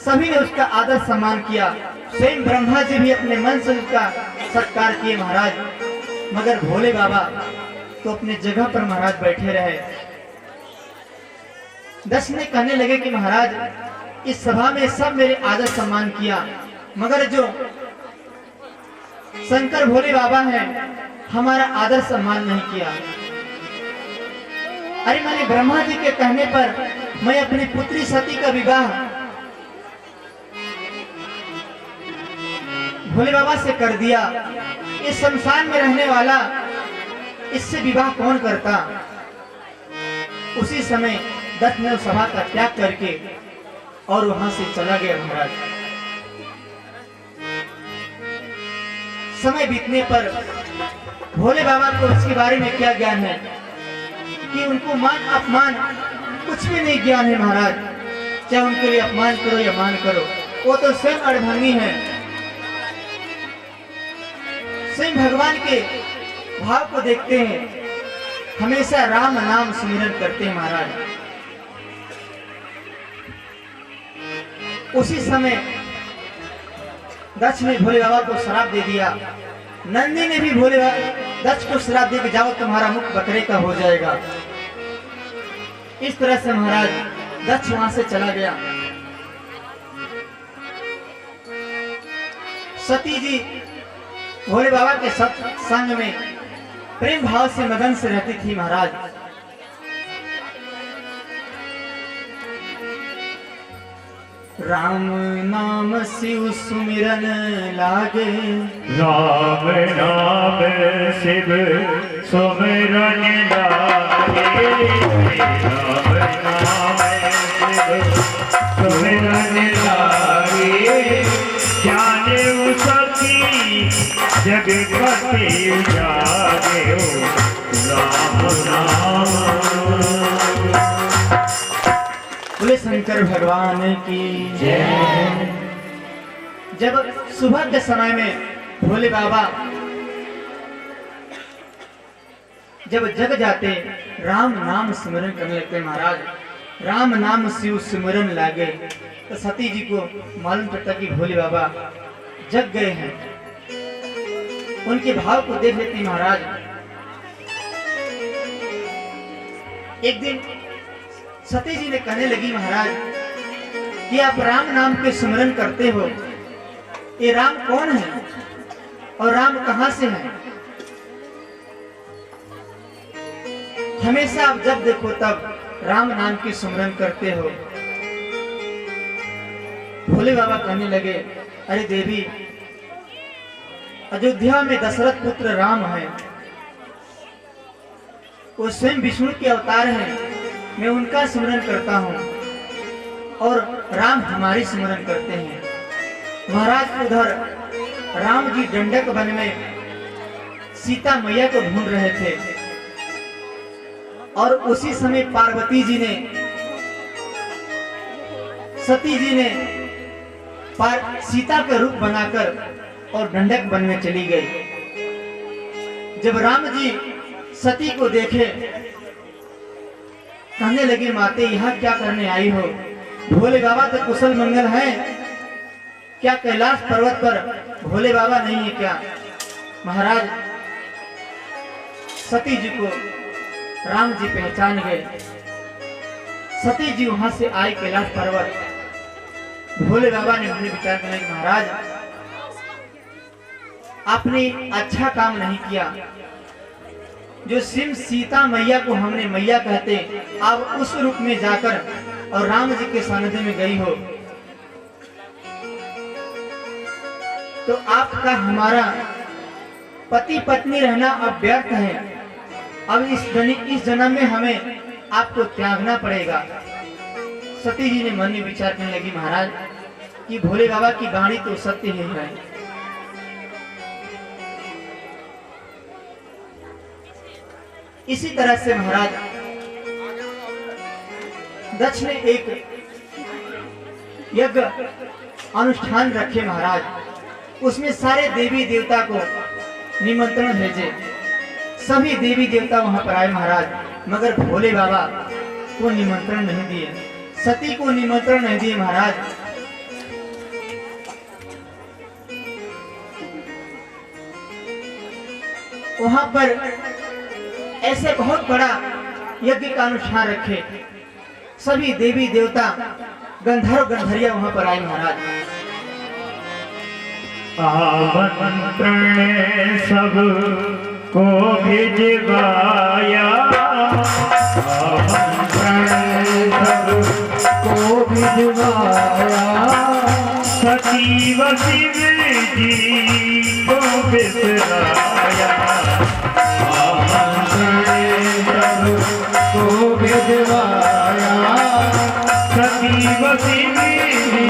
सभी ने उसका आदर सम्मान किया। स्वयं ब्रह्मा जी भी अपने मन से उसका सत्कार किए महाराज। मगर भोले बाबा तो अपने जगह पर महाराज बैठे रहे। दक्ष ने कहने लगे कि महाराज इस सभा में सब मेरे आदर सम्मान किया, मगर जो शंकर भोले बाबा हैं हमारा आदर सम्मान नहीं किया। अरे मैंने ब्रह्मा जी के कहने पर मैं अपनी पुत्री सती का विवाह भोले बाबा से कर दिया। इस संसार में रहने वाला इससे विवाह कौन करता। उसी समय दत्त ने उस सभा का त्याग करके और वहां से चला गया महाराज। समय बीतने पर भोले बाबा को इसके बारे में क्या ज्ञान है कि उनको मान अपमान कुछ भी नहीं ज्ञान है महाराज। चाहे उनके लिए अपमान करो या मान करो, वो तो स्वयं अड़भंगी है। स्वयं भगवान के भाव को देखते हैं, हमेशा राम नाम स्मरण करते हैं महाराज। उसी समय दक्ष ने भोले बाबा को श्राप दे दिया। नंदी ने भी भोले दक्ष को श्राप दे के जाओ तुम्हारा मुख बकरे का हो जाएगा। इस तरह से महाराज दक्ष वहां से चला गया। सती जी भोले बाबा के संग में प्रेम भाव से मगन से रहती थी महाराज। राम नाम शिव सुमिरन लागे, राम नाम शिव सुमिरन लागे, राम नाम शिव सुमिरन लागे। जाने सखी जगपति जागे, राम नाम। बोले शंकर भगवान की जय। जब सुबह के समय में भोले बाबा जब जग जाते राम नाम स्मरण करने लगते महाराज। राम नाम शिव स्मरण लागे, तो सती जी को मालूम पड़ता कि भोले बाबा जग गए हैं। उनके भाव को देख लेती महाराज। एक दिन सती जी ने कहने लगी महाराज कि आप राम नाम के स्मरण करते हो, ये राम कौन है और राम कहां से है। हमेशा आप जब देखो तब राम नाम की स्मरण करते हो। भोले बाबा कहने लगे अरे देवी, अयोध्या में दशरथ पुत्र राम है, वो स्वयं विष्णु के अवतार हैं। मैं उनका स्मरण करता हूँ और राम हमारी स्मरण करते हैं। महाराज उधर राम जी दंडक वन में सीता मैया को ढूंढ रहे थे और उसी समय पार्वती जी ने सती जी ने सीता का रूप बनाकर और दंडक वन में चली गई। जब राम जी सती को देखे कहने लगी माते यहाँ क्या करने आई हो। भोले बाबा तो कुशल मंगल हैं, क्या कैलाश पर्वत पर भोले बाबा नहीं है क्या। महाराज सती जी को राम जी पहचान गए। सती जी वहां से आई कैलाश पर्वत। भोले बाबा ने अपने विचार करने कि महाराज आपने अच्छा काम नहीं किया। जो सिम सीता मैया को हमने मैया कहते, आप उस रूप में जाकर और राम जी के सानिध्य में गई हो, तो आपका हमारा पति पत्नी रहना अब व्यर्थ है। अब इस जन्म में हमें आपको त्यागना पड़ेगा। सती जी ने मन में विचार करने लगी महाराज कि भोले बाबा की वाणी तो सत्य ही है। इसी तरह से महाराज दक्ष ने एक यज्ञ अनुष्ठान रखे महाराज। उसमें सारे देवी देवता को निमंत्रण भेजे। सभी देवी देवता वहां पर आए महाराज, मगर भोले बाबा को निमंत्रण नहीं दिए, सती को निमंत्रण नहीं दिए महाराज। वहां पर ऐसे बहुत बड़ा यज्ञ का अनुष्ठान रखे। सभी देवी देवता गंधर्व गंधर्विया वहां पर आए महाराज। आमंत्रण सब को भिजवाया, आमंत्रण सब को भिजवाया, सती व शिव जी को बिसराया, आमंत्रण सब को भिजवाया, सती व शिव जी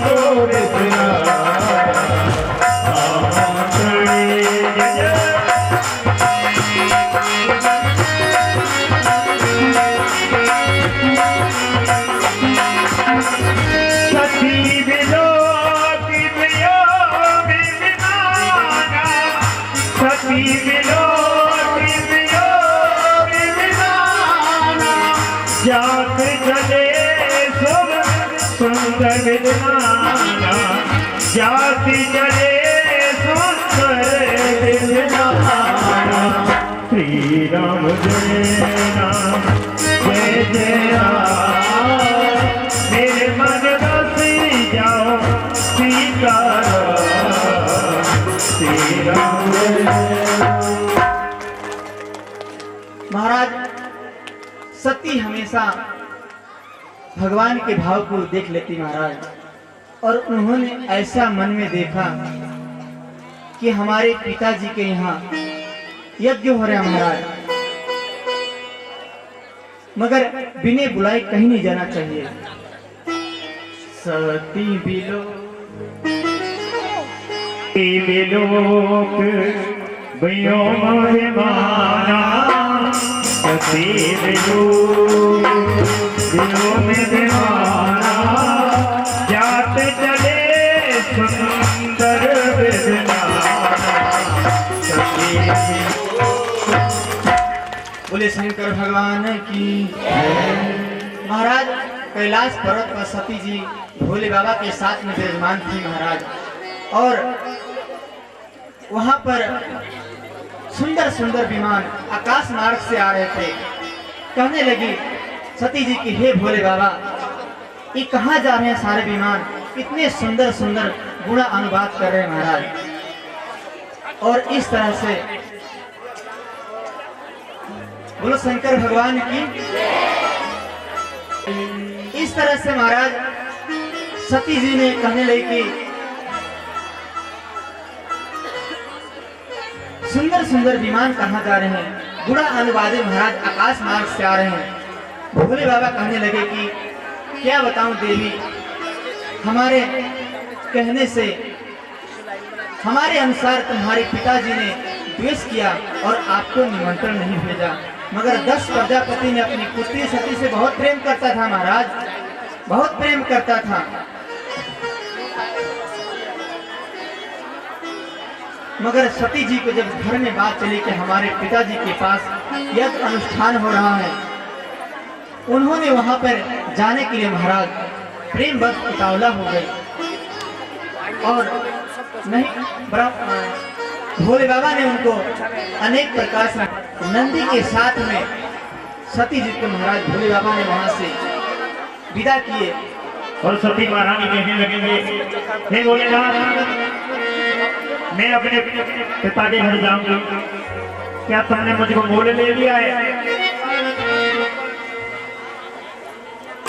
को बिसराया, जात चले सुंदर विद्वाना, जाति चले सुंदर विद्वाना, श्री राम जय राम जय जय राम, मेरे मन बसी जाओ सीताराम, श्री राम जय राम। महाराज सती हमेशा भगवान के भाव को देख लेती महाराज, और उन्होंने ऐसा मन में देखा कि हमारे पिताजी के यहाँ यज्ञ हो रहा महाराज, मगर बिना बुलाए कहीं नहीं जाना चाहिए। सती बिलोक व्योम विमाना, सती विलोक व्योम विमाना, जात चले सुंदर विद्वाना, सती। बोले शंकर भगवान की। महाराज कैलाश पर्वत पर सती जी भोले बाबा के साथ में विराजमान थी महाराज, और वहां पर सुंदर सुंदर विमान आकाश मार्ग से आ रहे थे। कहने लगी सती जी की, हे भोले बाबा, ये कहाँ जा रहे हैं सारे विमान, इतने सुंदर सुंदर गुणा अनुवाद कर रहे हैं महाराज। और इस तरह से बोलो शंकर भगवान की। इस तरह से महाराज सती जी ने कहने लगी कि सुंदर सुंदर विमान कहाँ जा रहे हैं, गुणा अनुवादे महाराज आकाश मार्ग से आ रहे हैं। भोले बाबा कहने लगे कि क्या बताऊं देवी, हमारे कहने से हमारे अनुसार तुम्हारे पिताजी ने द्वेष किया और आपको निमंत्रण नहीं भेजा, मगर 10 प्रजापति ने अपनी पुत्री सती से बहुत प्रेम करता था महाराज, बहुत प्रेम करता था। मगर सती जी को जब घर में बात चली कि हमारे पिताजी के पास यज्ञ अनुष्ठान हो रहा है, उन्होंने वहां पर जाने के लिए महाराज प्रेम बस उतावला हो गई, और नहीं भोले बाबा ने उनको अनेक प्रकार से नंदी के साथ में सती जी को महाराज भोले बाबा ने वहां से विदा किए। और सती महारानी कहने लगेंगे, हे भोलेनाथ, मैं अपने पिता के घर जाऊंगी, क्या तुमने मुझको मोल ले लिया है?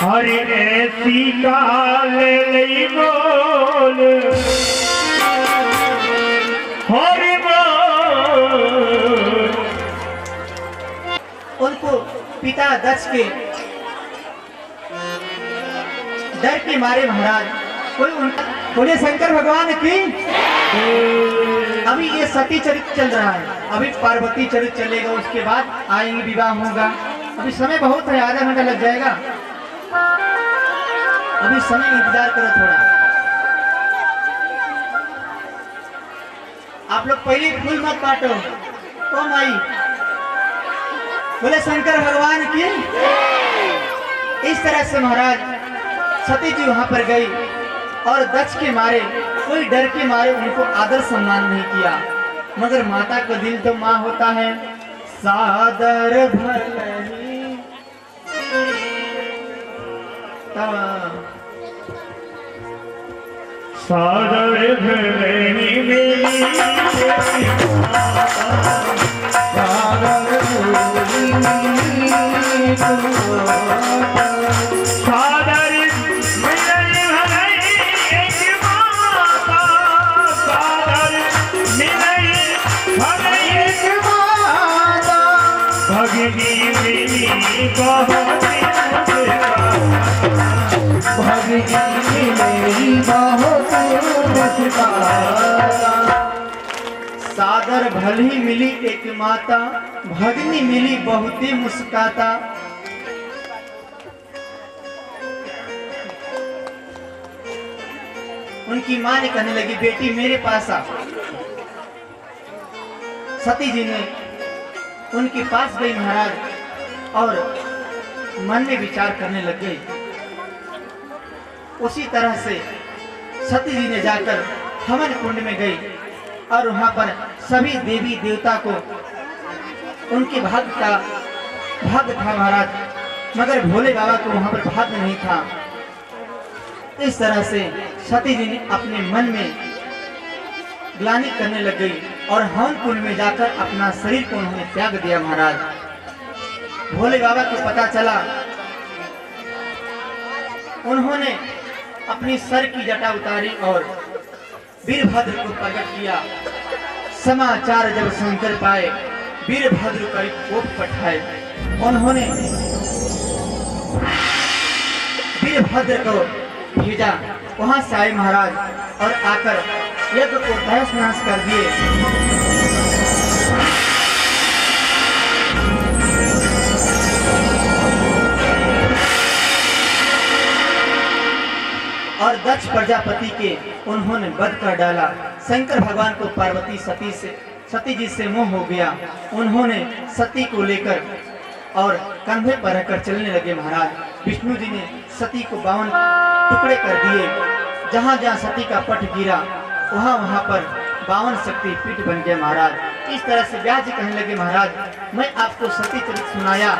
हरे ऐसी काल ले बोल, हरे बोल। उनको पिता दक्ष के डर के मारे महाराज कोई उनका बोले शंकर भगवान की। अभी ये सती चरित्र चल रहा है, अभी पार्वती चरित्र चलेगा, उसके बाद आएंगे विवाह होगा। अभी समय बहुत है, आधा घंटा लग जाएगा, अभी समय इंतजार करो थोड़ा। आप लोग पहले फूल मत काटो। ओ माई बोले शंकर भगवान की। इस तरह से महाराज सती जी वहां पर गई और दक्ष के मारे, कोई डर के मारे उनको आदर सम्मान नहीं किया। मगर माता का दिल तो माँ होता है। सादर भलही सादर भलही मेरी सादर भगनी मेरी बहुत सादर भली मिली एक माता, भगनी मिली बहुते मुस्काता। उनकी माँ ने कहने लगी, बेटी मेरे पास आ। सती जी ने उनके पास गई महाराज और मन में विचार करने लग गई। उसी तरह से सती जी ने जाकर हवन कुंड में गई और वहां पर सभी देवी देवता को उनके भाग्य था महाराज, मगर भोले बाबा को वहां पर भाग्य नहीं था। इस तरह से सती जी ने अपने मन में ग्लानि करने लग गई और हवन कुंड में जाकर अपना शरीर को उन्होंने त्याग दिया महाराज। भोले बाबा को पता चला, उन्होंने अपनी सर की जटा उतारी और वीरभद्र को प्रकट किया। समाचार जब शंकर पाए, वीरभद्र का कोप पठाए। उन्होंने वीरभद्र को भेजा, वहां से आए महाराज और आकर यज्ञ को तहस नहस कर दिए। और दक्ष प्रजापति के उन्होंने वध कर डाला। शंकर भगवान को पार्वती सती जी से मोह हो गया। उन्होंने सती को लेकर और कंधे पर रखकर चलने लगे महाराज। विष्णु जी ने सती को 52 टुकड़े कर दिए। जहाँ जहाँ सती का पट गिरा वहाँ पर 52 शक्ति पीठ बन गए महाराज। इस तरह से व्यास जी कहने लगे, महाराज मैं आपको सती चरित सुनाया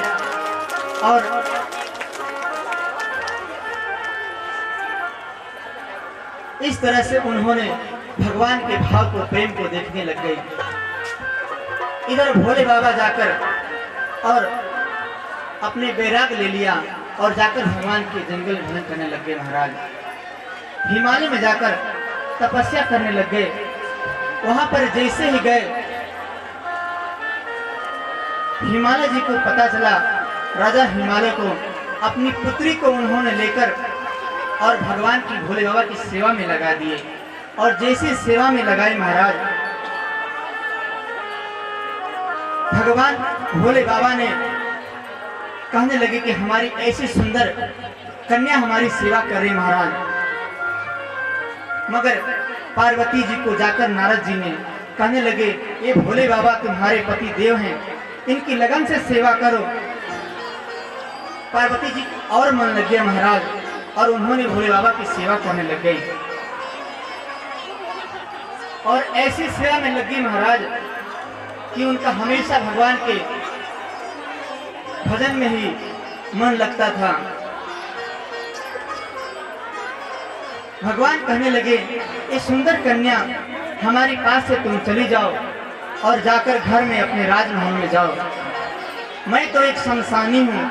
और इस तरह से उन्होंने भगवान के भाव को, प्रेम को देखने लग गई। इधर भोले बाबा जाकर और अपने बैराग ले लिया और जाकर भगवान के जंगल भजन करने लग गए महाराज। हिमालय में जाकर तपस्या करने लग गए। वहां पर जैसे ही गए, हिमालय जी को पता चला, राजा हिमालय को अपनी पुत्री को उन्होंने लेकर और भगवान की भोले बाबा की सेवा में लगा दिए। और जैसे सेवा में लगाए महाराज, भगवान भोले बाबा ने कहने लगे कि हमारी ऐसी सुंदर कन्या हमारी सेवा कर रही महाराज। मगर पार्वती जी को जाकर नारद जी ने कहने लगे, ये भोले बाबा तुम्हारे पति देव हैं, इनकी लगन से सेवा करो। पार्वती जी और मन लग गया महाराज और उन्होंने भोले बाबा की सेवा करने लग गई और ऐसी सेवा में लग गई महाराज कि उनका हमेशा भगवान के भजन में ही मन लगता था। भगवान कहने लगे, ये सुंदर कन्या हमारे पास से तुम चली जाओ और जाकर घर में अपने राजमहल में जाओ। मैं तो एक शमशानी हूँ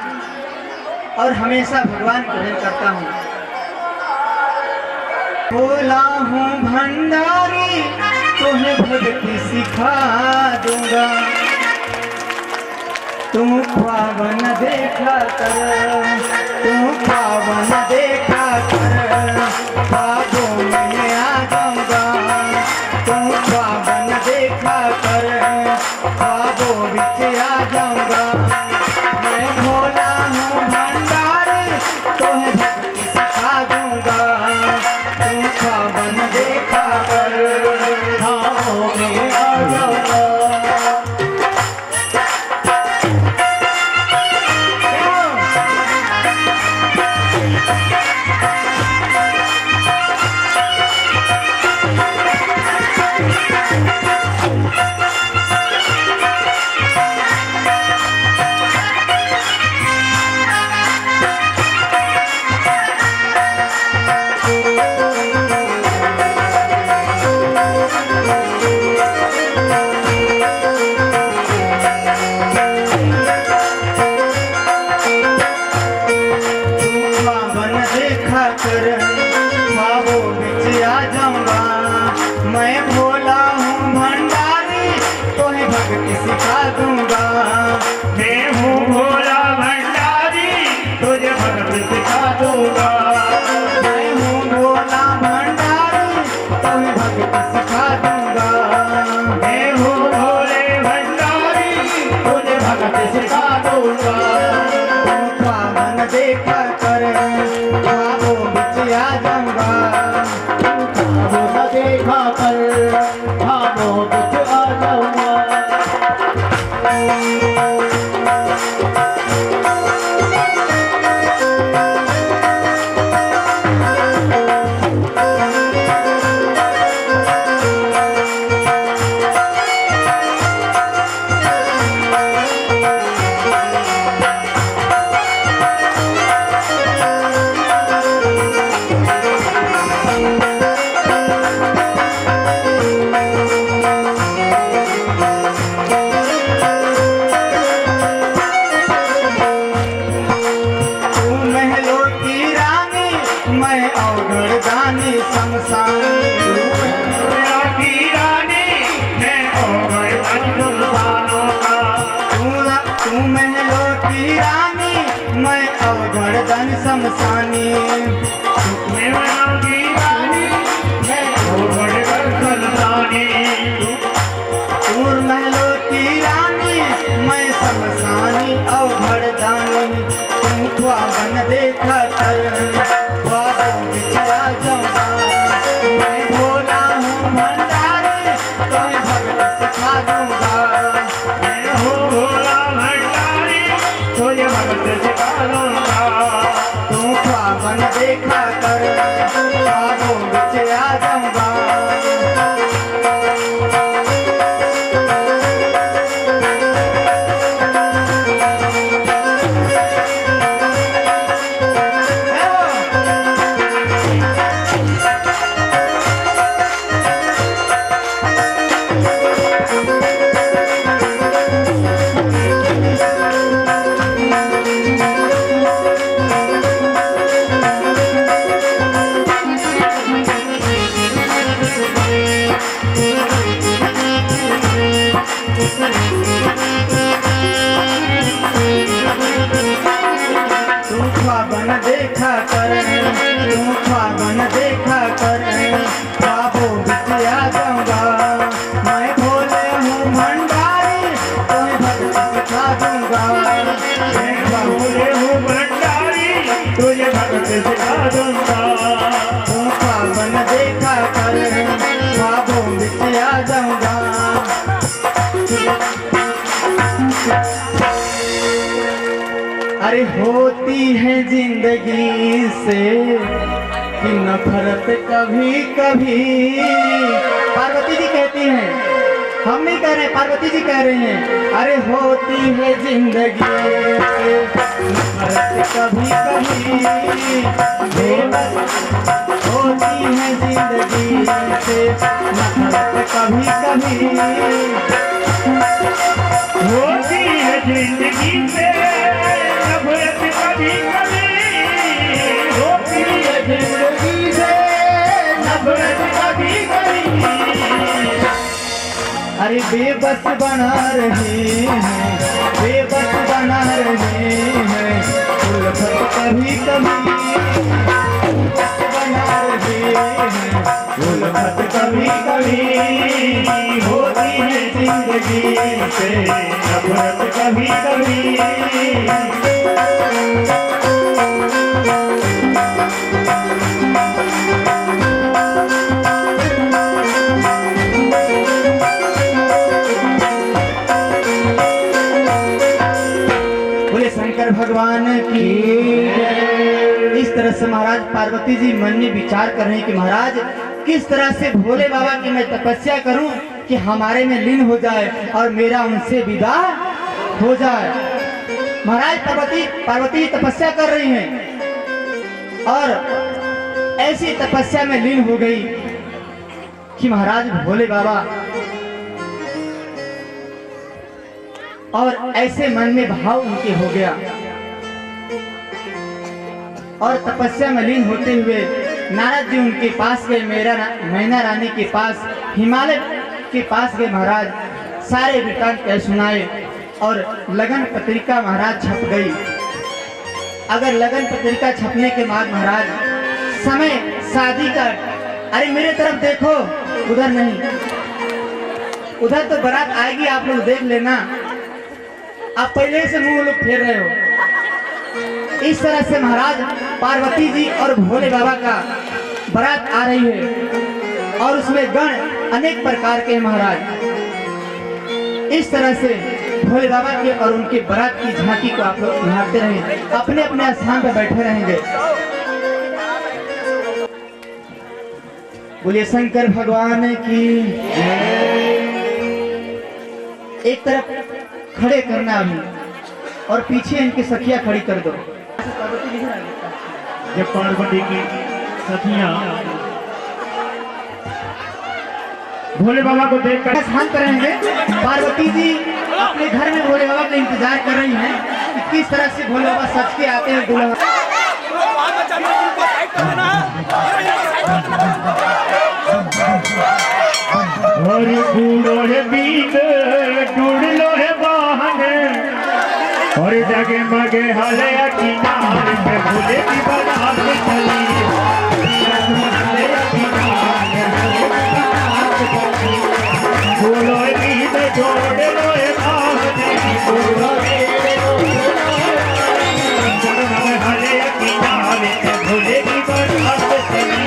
और हमेशा भगवान को भजन करता हूँ। बोला हूँ भंडारी, तुम्हें भक्ति सिखा दूंगा। तुम ख्वाब न देखा कर, तुम ख्वाब न देखा कर, ख्वाबों में आ जाऊंगा। तुम ख्वाब न देखा कर, ख्वाबों बिच आ जाऊंगा। मैं भोला हूँ भंडारी, तुम्हें भक्ति सिखा दूंगा। तुम ख्वाब न देखा कर, ख्वाबों में आ जाऊंगा। मैं भोला हूँ भंडारी, तुम्हें भक्ति सिखा दूंगा। मैं हूँ भोला भंडारी, तुझे भक्त सिखा दूंगा। मैं हूँ भोला भंडारी, तुम्हें भक्ति सिखा दूंगा। मैं हूँ भोले भंडारी, तुझे भक्त सिखा दूंगा। तुम ख्वाबन देखा कर ख्वाबों बिच आ जाऊंगा। ख्वाबों न देखा कर ख्वाबों बिच आ जाऊंगा। तू महलों की रानी, मैं अवघड़ दानी शमशानी। मेरा की रानी, मैं और सुल्तानों का। तू महलों की रानी, मैं अवघड़ दानी शमशानी। मेरा की रानी, मैं और सुल्तानी। तू महलों की रानी, मैं शमशानी अवघड़ दानी। तुम ख्वाबन देखा कर ख्वाबों बिच आ जाऊंगा। मैं भोला हूँ भंडारी, तुम्हें भक्त सिखा दूंगा। मैं हूँ भोला भंडारी, तुझे भक्त सिखा दूंगा। तुम ख्वाबन देखा कर ख्वाबों बिच आ जाऊंगा। तुम ख्वाबन देखा कर, तुम ख्वाबन देखा कर ख्वाबों बिच आ जाऊंगा। मैं भोले हूँ भंडारी, तुम्हें भक्ति सिखा दूंगा। मैं भोले हूँ भंडारी, तुझे भक्त सिखा दूंगा। तुम ख्वाबन देखा कर ख्वाबों बिच आ जाऊंगा। अरे होती है जिंदगी से कि नफरत कभी कभी। पार्वती जी कहती हैं, हम नहीं कह रहे, पार्वती जी कह रहे हैं। अरे होती है जिंदगी से नफरत कभी कभी, बेबस होती है जिंदगी से नफरत कभी कभी। होती है जिंदगी से नफरत कभी कभी। होती है जिंदगी से नफरत कभी कभी। अरे बेबस बना रहे हैं, बेबस बना रहे हैं उल्फत कभी कभी। बेबस बना रहे हैं उल्फत कभी कभी। होती है जिंदगी से नफरत कभी कभी। बोले शंकर भगवान की जय। इस तरह से महाराज पार्वती जी मन में विचार कर रहे हैं कि महाराज किस तरह से भोले बाबा की मैं तपस्या करूं कि हमारे में लीन हो जाए और मेरा उनसे विवाह हो जाए। महाराज पार्वती जी तपस्या कर रही हैं और ऐसी तपस्या में लीन हो गई कि महाराज भोले बाबा और ऐसे मन में भाव उनके हो गया और तपस्या में लीन होते हुए नारद जी उनके पास गए, मैना रानी के पास, हिमालय के पास गए महाराज। सारे वृतांत कह सुनाए और लगन पत्रिका महाराज छप गई। अगर लगन पत्रिका छपने के बाद महाराज समय शादी का, अरे मेरे तरफ देखो, उधर नहीं, उधर तो बारात आएगी, आप लोग देख लेना। आप पहले से मुंह लोग फेर रहे हो। इस तरह से महाराज पार्वती जी और भोले बाबा का बारात आ रही है और उसमें गण अनेक प्रकार के महाराज। इस तरह से भोले बाबा के और उनके बारात की झांकी को आप लोग निहारते रहेंगे, अपने अपने स्थान पर बैठे रहेंगे। बोलिए शंकर भगवान की। एक तरफ खड़े करना अभी और पीछे इनकी सखिया खड़ी कर दो। जब पार्वती की सखियां भोले बाबा को देखकर शांत रहेंगे। पार्वती जी अपने घर में भोले बाबा का इंतजार कर रही हैं कि किस तरह से भोले बाबा सच के आते हैं दूल्हा। और बूढ़ो है बीत टूट लो है बहाने और जगे मगे हले किनारे पे भोले की बारात चली। बूढ़ो है बीत जोड़ लो है बहाने जगे मगे हले किनारे पे भोले की बारात चली।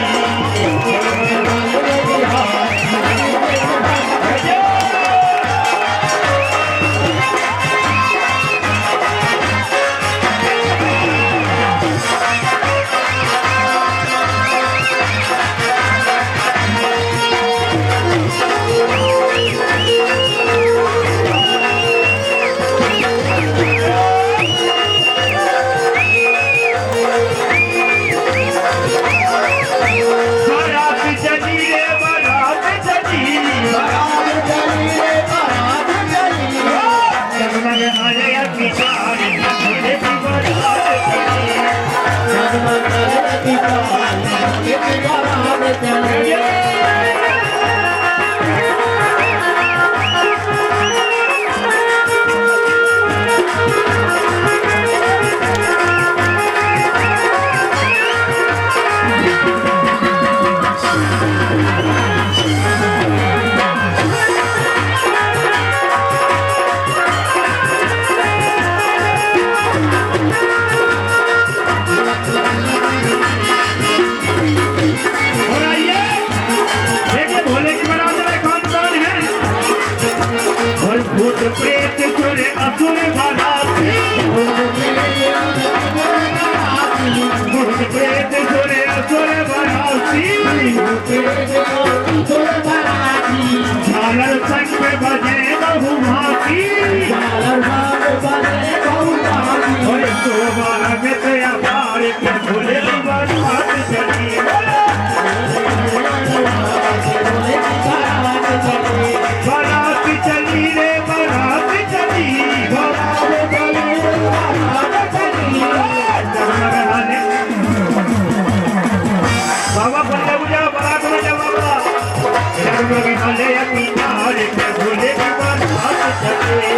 प्रेत सुरे असुर भरासी भूत प्रेत सुरे असुर भरासी झालर संग में बजे बहु भांति और सोबारा में तेरा पार के भोले बारात चली। बारात चली रे बारात चली बाबा बल्ले बुझा बारात में जाओ बाबा जगमगे हले किनारे पे भोले की बारात चली।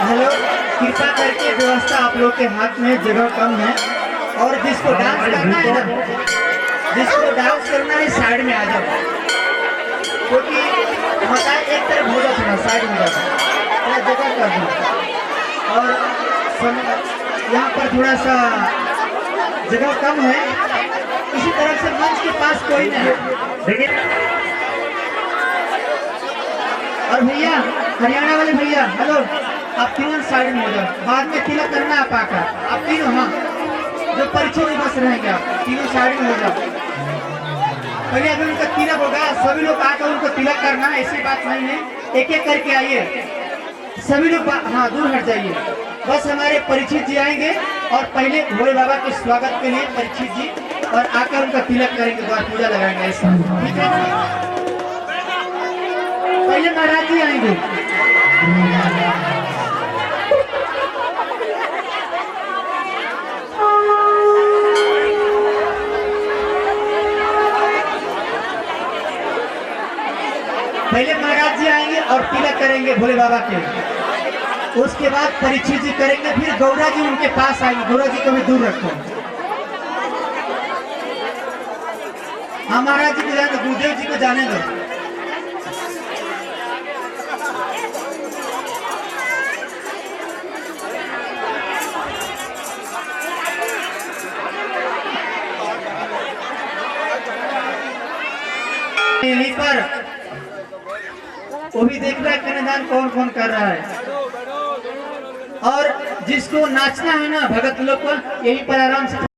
हेलो, कृपा करके व्यवस्था आप लोग के हाथ में, जगह कम है और जिसको डांस करना है ना, जिसको डांस करना है साइड में आ जाओ। क्योंकि मता एक तरफ हो जाता है, साइड में जाता है, जगह कर दूँ। और यहाँ पर थोड़ा सा जगह कम है, इसी तरफ से मंच के पास कोई नहीं है। देखिए और भैया, हरियाणा वाले भैया, हेलो, आप तीनों साइड में हो जाओ, बाद में तिलक करना है आप आकर, आप तीनों, हाँ जो परिचय में बस रहेंगे आप तीनों साइड में हो जाओ। पहले अभी उनका तिलक होगा, सभी लोग आकर उनको तिलक करना है, ऐसी बात नहीं है, एक एक करके आइए सभी लोग, हाँ दूर हट जाइए। बस हमारे परीक्षित जी आएंगे और पहले भोले बाबा के स्वागत के लिए परीक्षित जी और आकर उनका तिलक करेंगे, द्वार पूजा लगाएंगे, ऐसा ठीक है। पहले महाराज जी आएंगे। पहले महाराज जी आएंगे और तिलक करेंगे भोले बाबा के, उसके बाद परीक्षित जी करेंगे, फिर गौरा जी उनके पास आएंगे। गौरा जी को भी दूर रखो। हाँ महाराज जी को जाने दो, गुरुदेव जी को जाने दो। यहीं पर वो भी देख रहा है कन्यादान कौन कौन कर रहा है, और जिसको नाचना है ना भगत लोग को, यहीं पर आराम से